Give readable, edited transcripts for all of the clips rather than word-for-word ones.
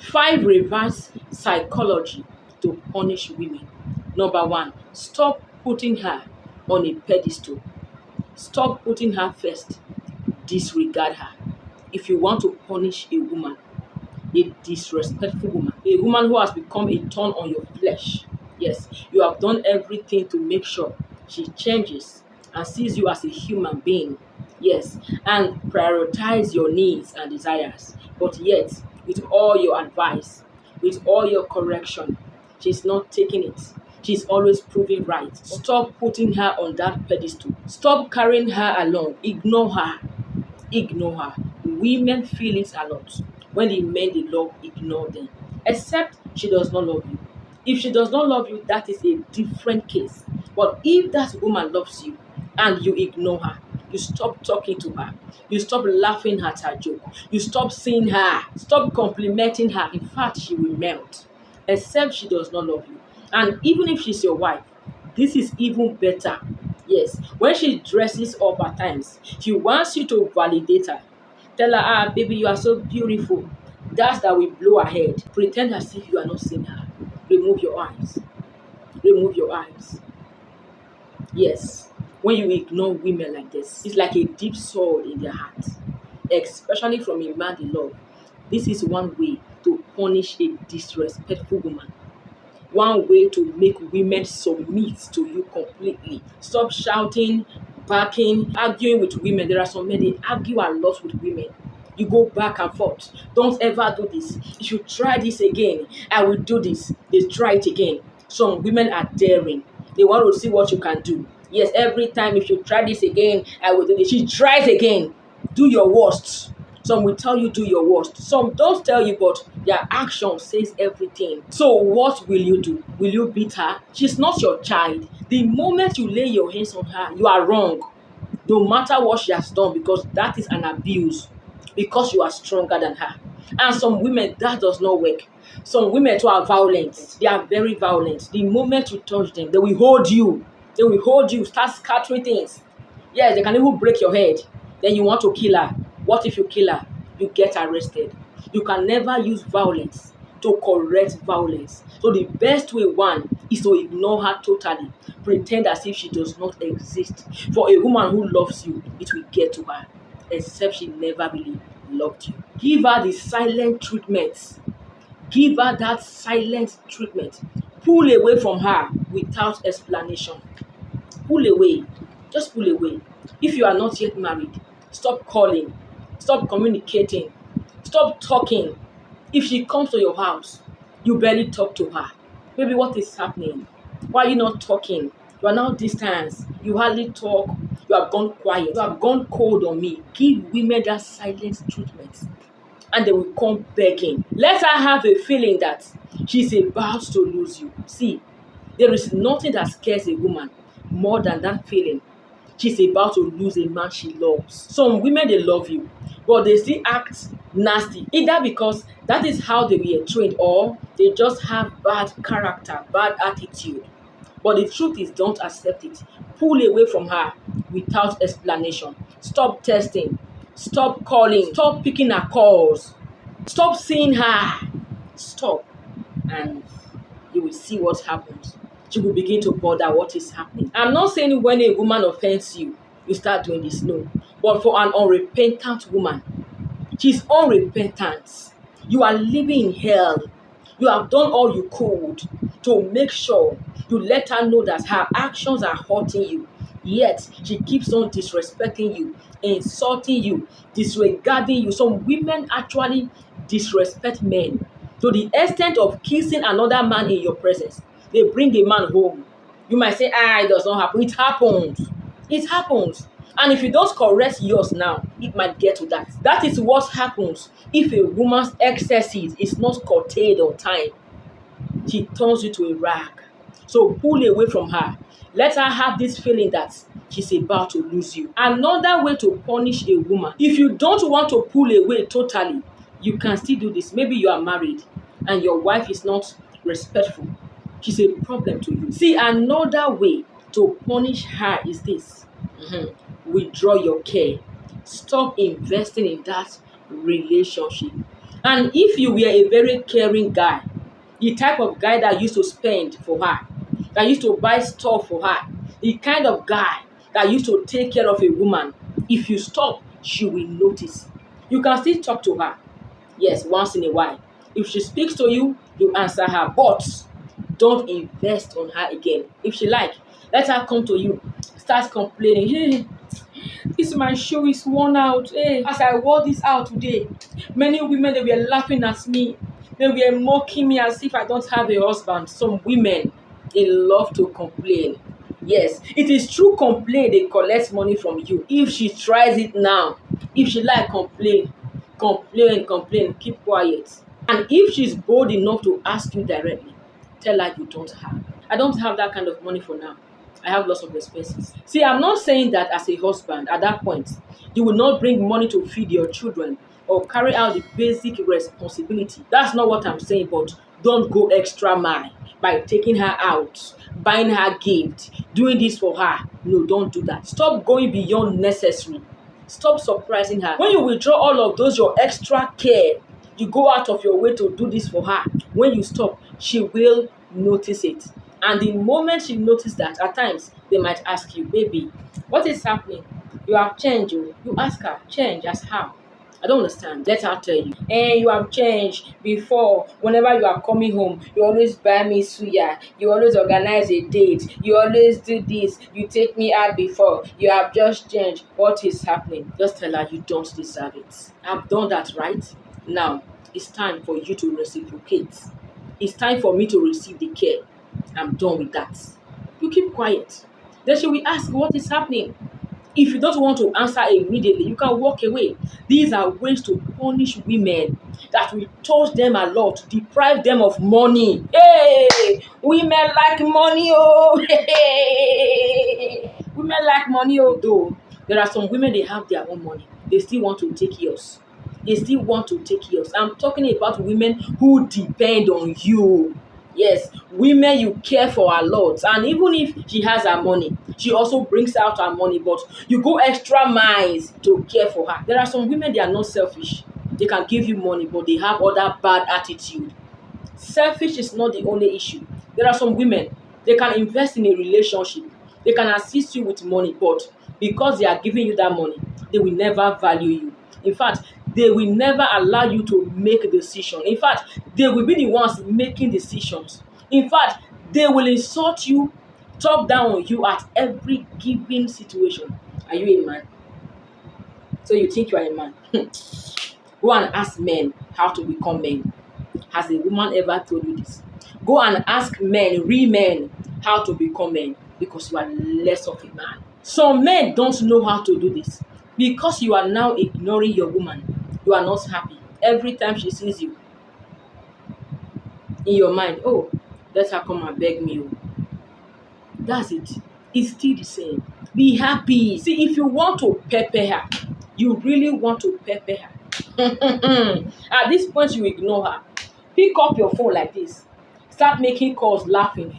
5 reverse psychology to punish women. Number 1, stop putting her on a pedestal. Stop putting her first. Disregard her. If you want to punish a woman, a disrespectful woman, a woman who has become a thorn on your flesh, yes, you have done everything to make sure she changes and sees you as a human being, yes, and prioritize your needs and desires. But yet, with all your advice, with all your correction, she's not taking it. She's always proving right. Stop putting her on that pedestal. Stop carrying her along. Ignore her. Ignore her. Women feel it a lot when the men they love ignore them, except she does not love you. If she does not love you, that is a different case. But if that woman loves you and you ignore her, you stop talking to her, you stop laughing at her joke, you stop seeing her, stop complimenting her, in fact, she will melt, except she does not love you. And even if she's your wife, this is even better. Yes, when she dresses up at times, she wants you to validate her. Tell her, baby, you are so beautiful. That will blow her head. Pretend as if you are not seeing her. Remove your eyes. Remove your eyes. Yes, when you ignore women like this, it's like a deep sword in their heart, especially from a man they love. This is one way to punish a disrespectful woman. One way to make women submit to you completely. Stop shouting, barking, arguing with women. There are some men, they argue a lot with women. You go back and forth. Don't ever do this. If you try this again, I will do this. They try it again. Some women are daring. They want to see what you can do. Yes, every time if you try this again, I will do this. She tries again. Do your worst. Some will tell you do your worst. Some don't tell you, but their action says everything. So what will you do? Will you beat her? She's not your child. The moment you lay your hands on her, you are wrong. No matter what she has done, because that is an abuse. Because you are stronger than her. And some women, that does not work. Some women too are violent. They are very violent. The moment you touch them, they will hold you. They will hold you, start scattering things. Yes, they can even break your head. Then you want to kill her. What if you kill her? You get arrested. You can never use violence to correct violence. So the best way, one, is to ignore her totally. Pretend as if she does not exist. For a woman who loves you, it will get to her, except she never really loved you. Give her the silent treatment. Give her that silent treatment. Pull away from her without explanation. Pull away. Just pull away. If you are not yet married, stop calling. Stop communicating. Stop talking. If she comes to your house, you barely talk to her. Maybe what is happening? Why are you not talking? You are now distant. You hardly talk. You have gone quiet. You have gone cold on me. Give women that silent treatment, and they will come begging. Let her have a feeling that she's about to lose you. See, there is nothing that scares a woman more than that feeling she's about to lose a man she loves. Some women, they love you, but they still act nasty, either because that is how they were trained, or they just have bad character, bad attitude. But the truth is, don't accept it. Pull away from her without explanation. Stop texting. Stop calling. Stop picking her calls. Stop seeing her. Stop. And you will see what happens. She will begin to bother what is happening. I'm not saying when a woman offends you, you start doing this. No. But for an unrepentant woman, she's unrepentant. You are living in hell. You have done all you could to make sure you let her know that her actions are hurting you. Yet, she keeps on disrespecting you, insulting you, disregarding you. Some women actually disrespect men to the extent of kissing another man in your presence. They bring a man home. You might say, it does not happen. It happens. It happens. And if you don't correct yours now, it might get to that. That is what happens if a woman's excesses is not curtailed on time. She turns you to a rag. So pull away from her. Let her have this feeling that she's about to lose you. Another way to punish a woman, if you don't want to pull away totally, you can still do this. Maybe you are married and your wife is not respectful. She's a problem to you. See, another way to punish her is this. Withdraw your care. Stop investing in that relationship. And if you were a very caring guy, the type of guy that used to spend for her, that used to buy stuff for her, the kind of guy that used to take care of a woman, if you stop, she will notice. You can still talk to her, yes, once in a while. If she speaks to you, you answer her, but don't invest on her again. If she like, let her come to you, start complaining. Hey, this my shoe is worn out. Hey, as I wore this out today, many women, they were laughing at me. They were mocking me as if I don't have a husband. Some women, they love to complain. Yes, it is true complain they collect money from you. If she tries it now, if she like complain, complain, keep quiet. And if she's bold enough to ask you directly, tell her you don't have. I don't have that kind of money for now. I have lots of expenses. See, I'm not saying that as a husband at that point, you will not bring money to feed your children or carry out the basic responsibility. That's not what I'm saying, but don't go extra mile by taking her out, buying her gift, doing this for her. No, don't do that. Stop going beyond necessary. Stop surprising her. When you withdraw all of those your extra care, you go out of your way to do this for her. When you stop, she will notice it. And the moment she notices that, at times they might ask you, baby, what is happening? You have changed. You ask her, change as how? I don't understand. Let her tell you. And you have changed. Before, whenever you are coming home, you always buy me suya. You always organize a date. You always do this. You take me out before. You have just changed. What is happening? Just tell her you don't deserve it. I've done that, right? Now, it's time for you to reciprocate. It's time for me to receive the care. I'm done with that. You keep quiet. Then she will ask what is happening. If you don't want to answer immediately, you can walk away. These are ways to punish women that will touch them a lot, deprive them of money. Hey, women like money, oh. Hey, women like money, oh. Though there are some women, they have their own money, they still want to take yours. They still want to take yours. I'm talking about women who depend on you. Yes, women you care for a lot. And even if she has her money, she also brings out her money, but you go extra miles to care for her. There are some women, they are not selfish. They can give you money, but they have other bad attitude. Selfish is not the only issue. There are some women, they can invest in a relationship. They can assist you with money, but because they are giving you that money, they will never value you. In fact, they will never allow you to make a decision. In fact, they will be the ones making decisions. In fact, they will insult you, talk down on you at every given situation. Are you a man? So you think you are a man? Go and ask men how to become men. Has a woman ever told you this? Go and ask men, real men, how to become men, because you are less of a man. Some men don't know how to do this because you are now ignoring your woman. You are not happy. Every time she sees you, in your mind, oh, let her come and beg me. Oh. That's it. It's still the same. Be happy. See, if you want to pepper her, you really want to pepper her. At this point, you ignore her. Pick up your phone like this. Start making calls, laughing.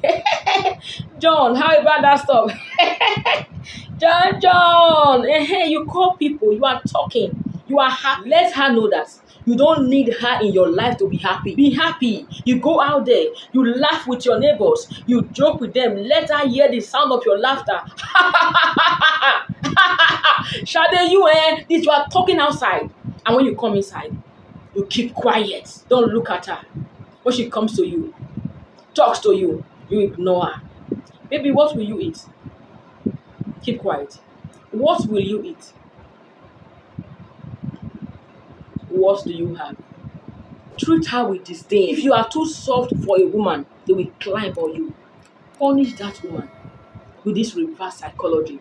John, how about that stuff? John. You call people, you are talking, you are happy. Let her know that you don't need her in your life to be happy. Be happy. You go out there, you laugh with your neighbors, you joke with them. Let her hear the sound of your laughter. Shade, this you are talking outside. And when you come inside, you keep quiet. Don't look at her. When she comes to you, talks to you, you ignore her. Baby, what will you eat? Keep quiet. What will you eat? What do you have? Treat her with disdain. If you are too soft for a woman, they will climb on you. Punish that woman with this reverse psychology.